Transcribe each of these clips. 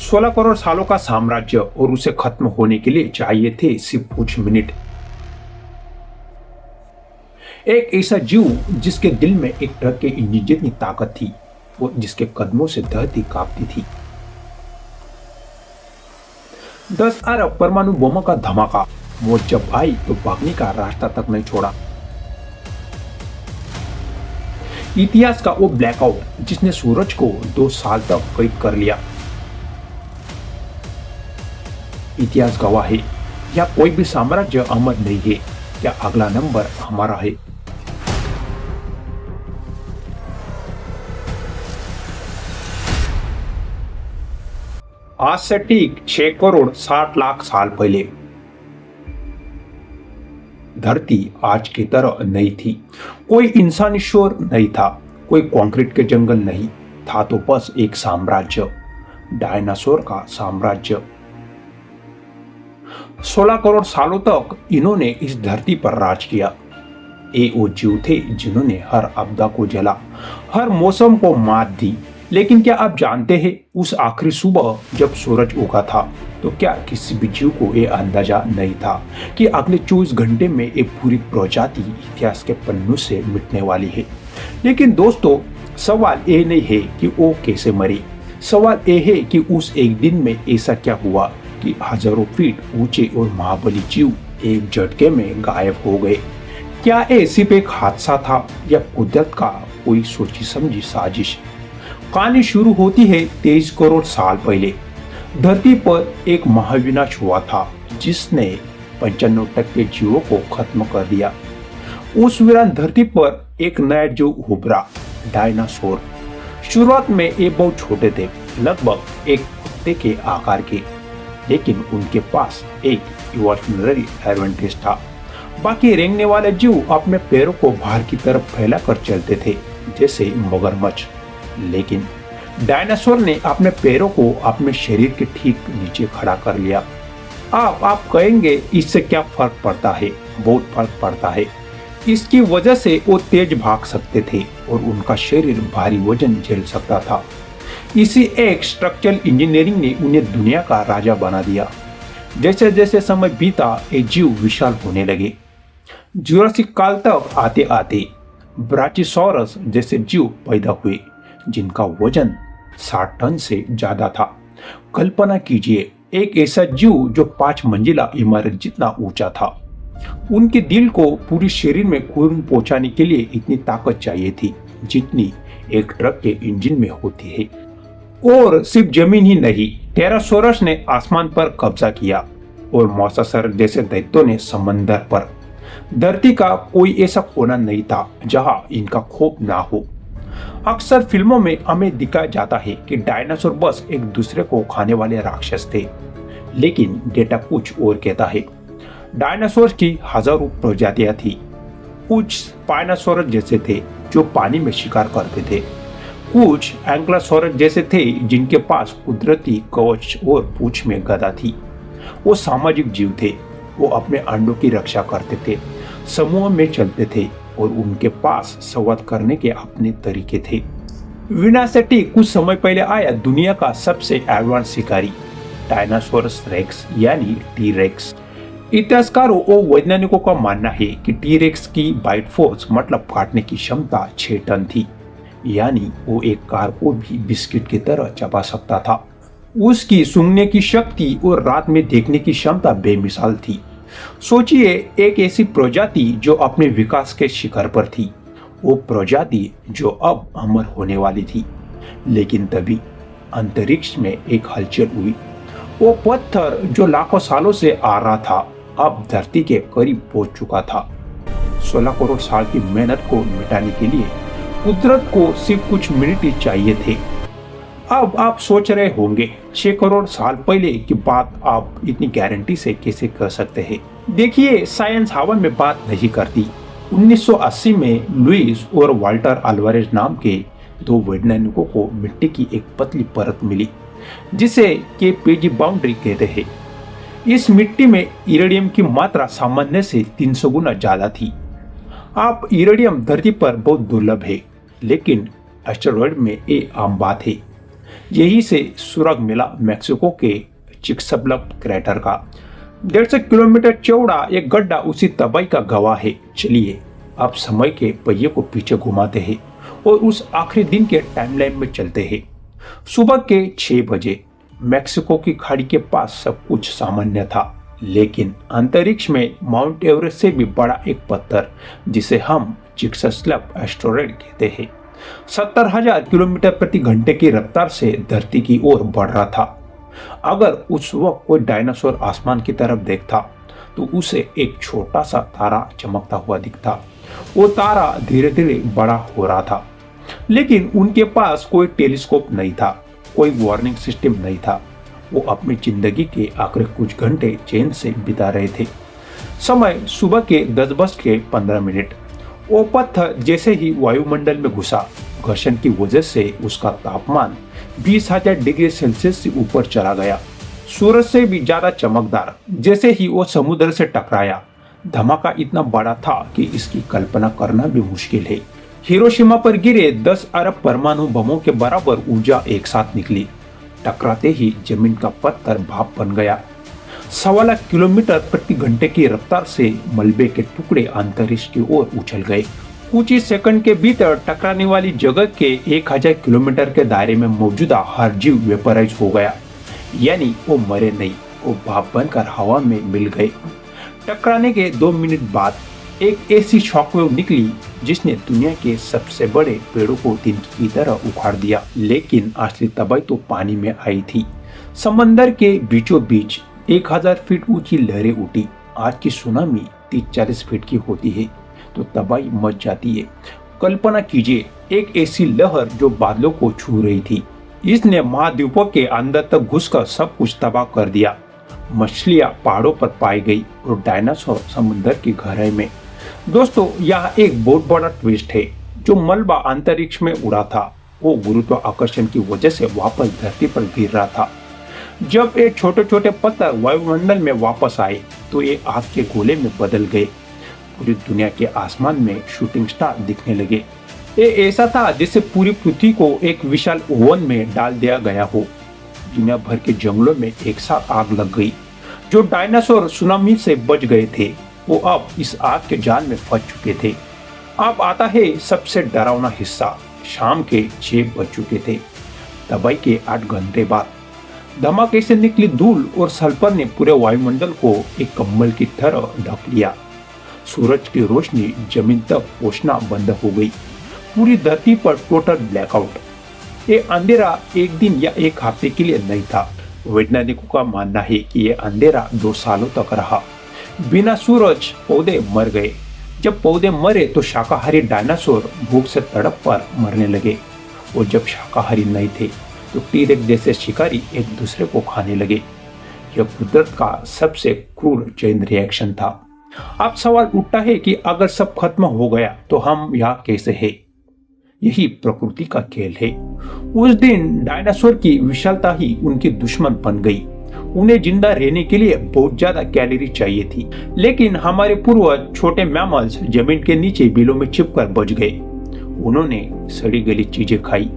16 करोड़ सालों का साम्राज्य और उसे खत्म होने के लिए चाहिए थे सिर्फ कुछ मिनट। एक ऐसा जीव जिसके दिल में एक ट्रक के इंजन जितनी ताकत थी और जिसके कदमों से धरती कांपती थी। 10 अरब परमाणु बमों का धमाका, मौत जब आई तो भागने का रास्ता तक नहीं छोड़ा। इतिहास का वो ब्लैकआउट जिसने सूरज को 2 साल तक कैद कर लिया। इतिहास गवाह है, या कोई भी साम्राज्य अमर नहीं है, क्या अगला नंबर हमारा है। आज से ठीक 6 करोड़ 60 लाख साल पहले धरती आज की तरह नहीं थी। कोई इंसानी शोर नहीं था, कोई कंक्रीट के जंगल नहीं था, तो बस एक साम्राज्य, डायनासोर का साम्राज्य। 16 करोड़ सालों तक इन्होंने इस धरती पर राज किया। ये वो जीव थे जिन्होंने हर आपदा को झेला, हर मौसम को मात दी। लेकिन क्या आप जानते हैं, उस आखिरी सुबह जब सूरज उगा था तो क्या किसी भी जीव को यह अंदाजा नहीं था कि अगले 24 घंटे में एक पूरी प्रजाति इतिहास के पन्नों से मिटने वाली है। लेकिन दोस्तों, सवाल ये नहीं है कि वो कैसे मरी, सवाल ये है कि उस एक दिन में ऐसा क्या हुआ कि हजारों फीट ऊंचे और महाबली जीव एक झटके में गायब हो गए। क्या ये सिर्फ एक हादसा था या कुदरत का कोई सोची समझी साजिश। कहानी शुरू होती है 23 करोड़ साल पहले। धरती पर एक महाविनाश हुआ था जिसने 95% जीवों को खत्म कर दिया। उस वीरान धरती पर एक नया जीव उभरा, डायनासोर। शुरुआत में ये बहुत छोटे थे, लगभग एक कुत्ते के आकार के, लेकिन उनके पास एक इवोल्यूशनरी एडवांटेज था। बाकी रेंगने वाले जीव अपने पैरों को बाहर की तरफ फैलाकर चलते थे, जैसे मगरमच्छ। लेकिन डायनासोर ने अपने पैरों को अपने शरीर के ठीक नीचे खड़ा कर लिया। आप कहेंगे इससे क्या फर्क पड़ता है? बहुत फर्क पड़ता है। इसकी वजह से वो तेज भाग सकते थे और उनका शरीर भारी वजन झेल सकता था। इसी एक स्ट्रक्चरल इंजीनियरिंग ने उन्हें दुनिया का राजा बना दिया। जैसे जैसे समय बीता, ये जीव विशाल होने लगे। जुरासिक काल तक आते आते ब्राचियोसॉरस जैसे जीव पैदा हुए जिनका वजन 60 टन से ज्यादा था। कल्पना कीजिए, एक ऐसा जीव जो 5 मंजिला इमारत जितना ऊंचा था। उनके दिल को पूरे शरीर में खून पहुंचाने के लिए इतनी ताकत चाहिए थी जितनी एक ट्रक के इंजन में होती है। और सिर्फ जमीन ही नहीं, टेरासोरस ने आसमान पर कब्जा किया और मोसासर जैसे दैत्यों ने समंदर पर। धरती का कोई ऐसा कोना नहीं था जहां इनका खौफ ना हो। अक्सर फिल्मों में हमें दिखाया जाता है कि डायनासोर बस एक दूसरे को खाने वाले राक्षस थे, लेकिन डेटा कुछ और कहता है। डायनासोर की हजारों प्रजातियां थी। कुछ स्पाइनोसॉरस जैसे थे जो पानी में शिकार करते थे, कुछ एंक्लोसॉरस जैसे थे जिनके पास कुदरती कवच और पूंछ में गदा थी। वो सामाजिक जीव थे, वो अपने अंडों की रक्षा करते थे, समूह में चलते थे और उनके पास संवाद करने के अपने तरीके थे। विनाश से ठीक कुछ समय पहले आया दुनिया का सबसे एडवांस शिकारी, डायनासोरस रेक्स यानी टी रेक्स। इतिहासकारों और वैज्ञानिकों का मानना है कि टी रेक्स की बाइट फोर्स मतलब काटने की क्षमता 6 टन थी, यानी वो एक कार को भी बिस्किट की तरह चबा सकता था। उसकी सूंघने की शक्ति और रात में देखने की क्षमता बेमिसाल थी। सोचिए, एक ऐसी प्रजाति जो अपने विकास के शिखर पर थी, वो प्रजाति जो अब अमर होने वाली थी। लेकिन तभी अंतरिक्ष में एक हलचल हुई। वो पत्थर जो लाखों सालों से आ रहा था, अब धरती के करीब पहुंच चुका था। 16 करोड़ साल की मेहनत को मिटाने के लिए कुदरत को सिर्फ कुछ मिनट ही चाहिए थे। अब आप सोच रहे होंगे, 6 करोड़ साल पहले की बात आप इतनी गारंटी से कैसे कर सकते हैं? देखिए, साइंस हवा में बात नहीं करती। 1980 में लुइस और वाल्टर अल्वारेज नाम के 2 वैज्ञानिकों को मिट्टी की एक पतली परत मिली जिसे के पेजी बाउंड्री कहते हैं। इस मिट्टी में इरेडियम की मात्रा सामान्य से 300 गुना ज्यादा थी। आप इरेडियम धरती पर बहुत दुर्लभ है, लेकिन एस्टेरॉयड में ये आम बात है। यही से सुराग मिला मैक्सिको के चिक्सबलब क्रेटर का। 150 किलोमीटर चौड़ा एक गड्ढा उसी तबाही का गवाह है। चलिए अब समय के पहिए को पीछे घुमाते हैं और उस आखिरी दिन के टाइमलाइन में चलते हैं। सुबह के 6 बजे मैक्सिको की खाड़ी के पास सब कुछ सामान्य था, लेकिन अंतरिक्ष में माउंट एवरेस्ट से भी बड़ा एक पत्थर, जिसे हम चिक्सबलब एस्टेरॉयड कहते हैं, 70,000 किलोमीटर प्रति घंटे की रफ्तार से धरती की ओर बढ़ रहा था। अगर उस वक्त कोई डायनासोर आसमान की तरफ देखता तो उसे एक छोटा सा तारा चमकता हुआ दिखता। वो तारा धीरे धीरे बड़ा हो रहा था, लेकिन उनके पास कोई टेलीस्कोप नहीं था, कोई वार्निंग सिस्टम नहीं था। वो अपनी जिंदगी के आखिरी कुछ घंटे चैन से बिता रहे थे। समय सुबह के 10:15। वो पत्थर जैसे ही वायुमंडल में घुसा, घर्षण की वजह से उसका तापमान 20,000 डिग्री सेल्सियस से ऊपर चला गया। सूरज से भी ज्यादा चमकदार। जैसे ही वो समुद्र से टकराया, धमाका इतना बड़ा था कि इसकी कल्पना करना भी मुश्किल है। हिरोशिमा पर गिरे 10 अरब परमाणु बमों के बराबर ऊर्जा एक साथ निकली। टकराते ही जमीन का पत्थर भाप बन गया। 1.25 किलोमीटर प्रति घंटे की रफ्तार से मलबे के टुकड़े अंतरिक्ष की ओर उछल गए। कुछ ही सेकंड के भीतर टकराने वाली जगह के 1000 किलोमीटर के दायरे में मौजूदा हर जीव वेपराइज हो गया। यानी वो मरे नहीं, वो भाप बनकर हवा में मिल गए। टकराने के 2 मिनट बाद एक ऐसी शॉकवेव निकली जिसने दुनिया के सबसे बड़े पेड़ों को तिनकी की तरह उखाड़ दिया। लेकिन असली तबाही तो पानी में आई थी। समंदर के बीचों बीच 1000 फीट ऊंची लहरें उठी। आज की सुनामी 30-40 फीट की होती है तो तबाही मच जाती है। कल्पना कीजिए, एक ऐसी लहर जो बादलों को छू रही थी। इसने महाद्वीपों के अंदर तक घुसकर सब कुछ तबाह कर दिया। मछलियां पहाड़ों पर पाई गई और डायनासोर समुद्र की गहराई में। दोस्तों, यह एक बहुत बड़ा ट्विस्ट है। जो मलबा अंतरिक्ष में उड़ा था वो गुरुत्वाकर्षण की वजह से वापस धरती पर गिर रहा था। जब ये छोटे छोटे पत्थर वायुमंडल में वापस आए तो ये आग के गोले में बदल गए। पूरी दुनिया के आसमान में शूटिंग स्टार दिखने लगे। ये ऐसा था जैसे पूरी पृथ्वी को एक विशाल ओवन में डाल दिया गया हो। दुनिया भर के जंगलों में एक साथ आग लग गई। जो डायनासोर सुनामी से बच गए थे वो अब इस आग के जाल में फंस चुके थे। अब आता है सबसे डरावना हिस्सा। शाम के 6 बज चुके थे। तबाही के 8 घंटे बाद धमाके से निकली धूल और सल्फर ने पूरे वायुमंडल को एक कम्बल की तरह ढक लिया। सूरज की रोशनी जमीन तक पहुंचना बंद हो गई। पूरी धरती पर टोटल ब्लैकआउट। ये अंधेरा एक दिन या एक हफ्ते के लिए नहीं था। वैज्ञानिकों का मानना है कि यह अंधेरा 2 सालों तक रहा। बिना सूरज पौधे मर गए। जब पौधे मरे तो शाकाहारी डायनासोर भूख से तड़प कर मरने लगे, और जब शाकाहारी नहीं थे तो टीरेक्स जैसे शिकारी एक दूसरे को खाने लगे। यह कुदरत का सबसे क्रूर चेन रिएक्शन था। अब सवाल उठता है कि अगर सब खत्म हो गया तो हम यहाँ कैसे हैं? यही प्रकृति का खेल है। उस दिन डायनासोर की विशालता ही उनकी दुश्मन बन गई। उन्हें जिंदा रहने के लिए बहुत ज्यादा कैलोरी चाहिए थी, लेकिन हमारे पूर्वज छोटे मैमल्स जमीन के नीचे बिलों में छिपकर बच गए। उन्होंने सड़ी गली चीजें खाई,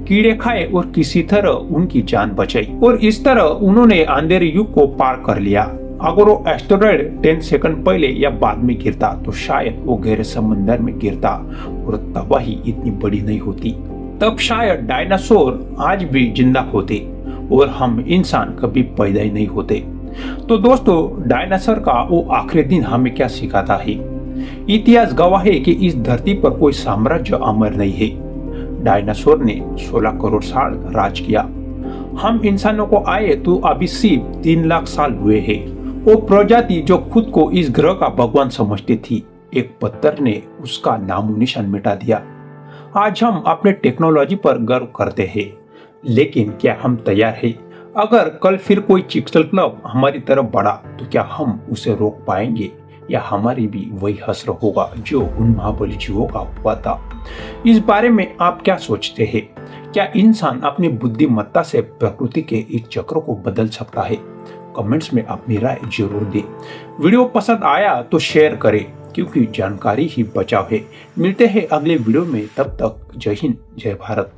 कीड़े खाए और किसी तरह उनकी जान बचाई, और इस तरह उन्होंने अंधेरे युग को पार कर लिया। अगर वो एस्टेरॉयड 10 सेकंड पहले या बाद में गिरता तो शायद वो गहरे समंदर में गिरता और तबाही इतनी बड़ी नहीं होती। तब शायद डायनासोर आज भी जिंदा होते और हम इंसान कभी पैदा ही नहीं होते। तो दोस्तों, डायनासोर का वो आखिरी दिन हमें क्या सिखाता है? इतिहास गवाह है कि इस धरती पर कोई साम्राज्य अमर नहीं है। डायनासोर ने 16 करोड़ साल राज किया। हम इंसानों को आए तो अभी सिर्फ 3 लाख साल हुए हैं। वो प्रजाति जो खुद को इस ग्रह का भगवान समझती थी, एक पत्थर ने उसका नामो निशान मिटा दिया। आज हम अपने टेक्नोलॉजी पर गर्व करते हैं, लेकिन क्या हम तैयार हैं? अगर कल फिर कोई चिक्सबलब हमारी तरफ बढ़ा तो क्या हम उसे रोक पाएंगे, या हमारी भी वही हश्र होगा जो उन महाबली जीवों का हुआ था? इस बारे में आप क्या सोचते हैं? क्या इंसान अपनी बुद्धिमत्ता से प्रकृति के इस चक्र को बदल सकता है? कमेंट्स में अपनी राय जरूर दें। वीडियो पसंद आया तो शेयर करें, क्योंकि जानकारी ही बचाव है। मिलते हैं अगले वीडियो में, तब तक जय हिंद, जय भारत।